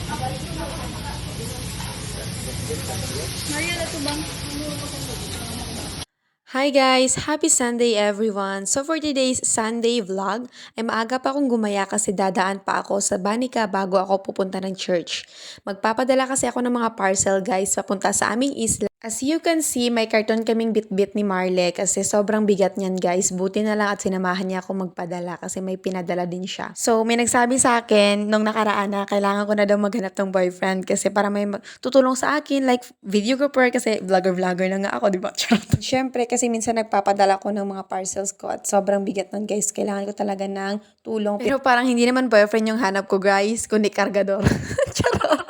Maria, to bang? Hi guys! Happy Sunday everyone! So for today's Sunday vlog, ay maaga pa akong gumaya kasi dadaan pa ako sa Banica bago ako pupunta ng church. Magpapadala kasi ako ng mga parcel guys papunta sa aming isla. As you can see, may karton kaming bit-bit ni Marle kasi sobrang bigat niyan guys. Buti na lang at sinamahan niya ako magpadala kasi may pinadala din siya. So may nagsabi sa akin nung nakaraan na kailangan ko na daw maghanap ng boyfriend kasi para may tutulong sa akin like videographer kasi vlogger-vlogger na nga ako, di ba? Charot. Siyempre kasi minsan nagpapadala ko ng mga parcels ko at sobrang bigat nun guys. Kailangan ko talaga ng tulong. Pero parang hindi naman boyfriend yung hanap ko guys, kundi kargador. Charot.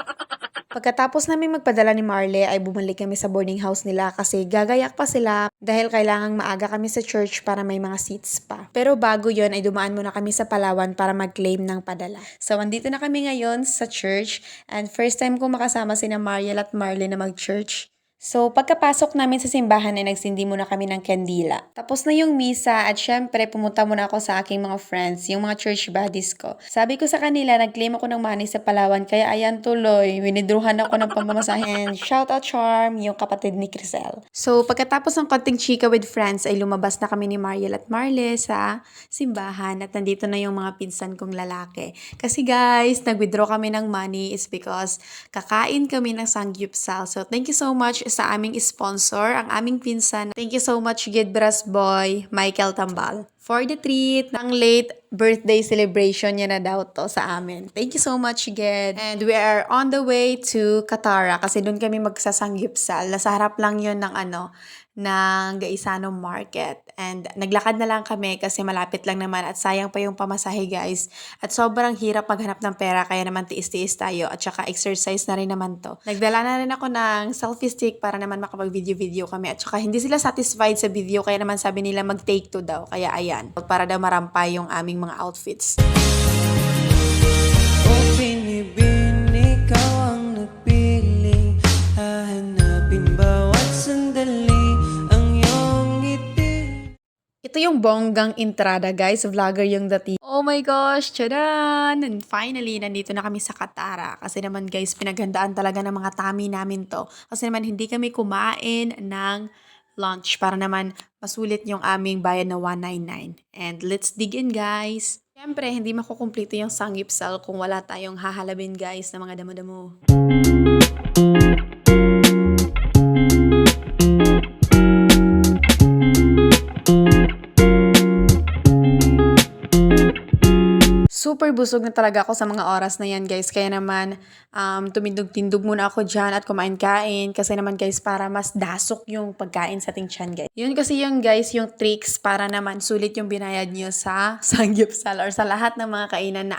Pagkatapos namin magpadala ni Marle ay bumalik kami sa boarding house nila kasi gagayak pa sila dahil kailangang maaga kami sa church para may mga seats pa. Pero bago yon ay dumaan muna kami sa Palawan para mag-claim ng padala. So andito na kami ngayon sa church and first time ko makasama sina Mariel at Marle na mag-church. So, pagkapasok namin sa simbahan ay nagsindi muna kami ng kandila. Tapos na yung misa at syempre pumunta muna ako sa aking mga friends, yung mga church buddies ko. Sabi ko sa kanila, nag-claim ako ng money sa Palawan kaya ayan tuloy, winidruhan ako ng pamamasahin. Shout out Charm, yung kapatid ni Crisel. So, pagkatapos ng konting chika with friends ay lumabas na kami ni Mariel at Marle sa simbahan at nandito na yung mga pinsan kong lalaki. Kasi guys, nag-withdraw kami ng money is because kakain kami ng Sangyupsal. So, thank you so much sa aming sponsor, ang aming pinsan. Thank you so much, Gidbras Boy, Michael Tambal, for the treat ng late birthday celebration niya na daw to sa amin. Thank you so much, Ged. And we are on the way to Katara kasi doon kami magsasangyupsal. Nasa harap lang yun ng Gaisano Market. And naglakad na lang kami kasi malapit lang naman at sayang pa yung pamasahe guys. At sobrang hirap maghanap ng pera kaya naman tiis-tiis tayo at saka exercise na rin naman to. Nagdala na rin ako ng selfie stick para naman makapag-video-video kami at saka hindi sila satisfied sa video kaya naman sabi nila mag-take two daw. Kaya ayan, para daw marampay yung aming mga outfits. O binibini, ikaw ang napiling hahanapin bawat sandali ang iyong ngiti. Ito yung bonggang entrada guys, vlogger yung dati. Oh my gosh, tchadan! And finally, nandito na kami sa Katara. Kasi naman guys, pinaghandaan talaga ng mga tami namin to. Kasi naman hindi kami kumain ng lunch para naman masulit yung aming bayad na 199. And let's dig in guys! Siyempre, hindi makukumplito yung sangyupsal kung wala tayong hahalabin guys na mga damo-damo. Super busog na talaga ako sa mga oras na yan guys. Kaya naman tumindog-tindog muna ako dyan at kumain-kain. Kasi naman guys para mas dasok yung pagkain sa ating tiyan guys. Yun kasi yung guys yung tricks para naman sulit yung binayad nyo sa sangyupsal or sa lahat ng mga kainan na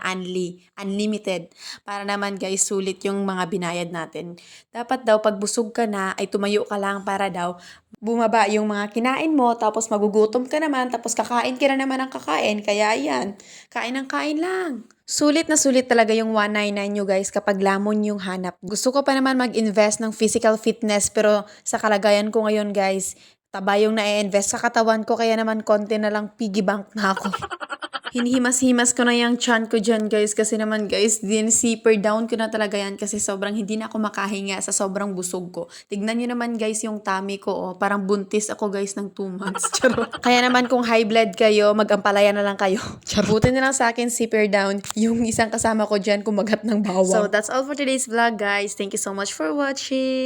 unlimited. Para naman guys sulit yung mga binayad natin. Dapat daw pag busog ka na ay tumayo ka lang para daw bumaba yung mga kinain mo, tapos magugutom ka naman, tapos kakain ka na naman ng kakain. Kaya yan, kain ng kain lang. Sulit na sulit talaga yung 199 nyo guys kapag lamon yung hanap. Gusto ko pa naman mag-invest ng physical fitness pero sa kalagayan ko ngayon guys, taba yung na-invest sa katawan ko kaya naman konti na lang piggy bank na ako. Hinihimas-himas ko na yung chan ko dyan guys kasi naman guys, din zipper down ko na talaga yan kasi sobrang hindi na ako makahinga sa sobrang busog ko. Tignan nyo naman guys yung tummy ko oh, parang buntis ako guys ng 2 months. Charot. Kaya naman kung high blood kayo, mag-ampalaya na lang kayo. Charot. Buti na lang sa akin zipper down, yung isang kasama ko dyan kumagat ng bawang. So that's all for today's vlog guys. Thank you so much for watching.